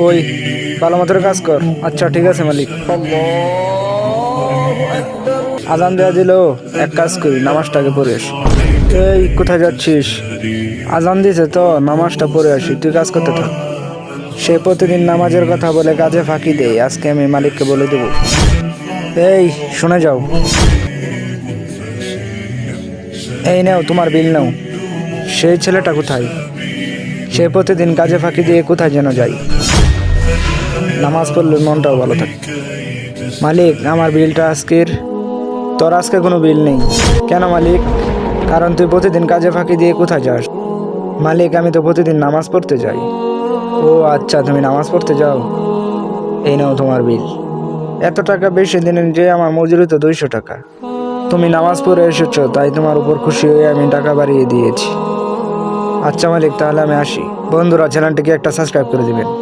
ওই, ভালো মতো কাজ কর। আচ্ছা ঠিক আছে মালিক। আজান দেওয়া দিল, এক কাজ করি, নামাজটাকে পড়ে আসি। এই কোথায় যাচ্ছিস? আজান দিছে তো, নামাজটা পড়ে আসি, তুই কাজ করতে থাক। সে প্রতিদিন নামাজের কথা বলে কাজে ফাঁকি দেয়, আজকে আমি মালিককে বলে দেব। এই শুনে যাও, এই নাও তোমার বিল নাও। সেই ছেলেটা কোথায়? সে প্রতিদিন কাজে ফাঁকি দিয়ে কোথায় যেন যায়। নামাজ পড়লে মনটাও ভালো থাকে। মালিক, আমার বিলটা আজকের। তোর আজকে কোনো বিল নেই। কেন মালিক? কারণ তুই প্রতিদিন কাজে ফাঁকি দিয়ে কোথায় যাস? মালিক, আমি তো প্রতিদিন নামাজ পড়তে যাই। ও আচ্ছা, তুমি নামাজ পড়তে যাও। এই নাও তোমার বিল। এত টাকা বেশি দিনের যে আমার মজুরি তো 200 টাকা। তুমি নামাজ পড়ে এসেছো, তাই তোমার উপর খুশি হয়ে আমি টাকা বাড়িয়ে দিয়েছি। আচ্ছা মালিক, তাহলে আমি আসি। বন্ধুরা, চ্যানেলটিকে একটা সাবস্ক্রাইব করে দিবেন।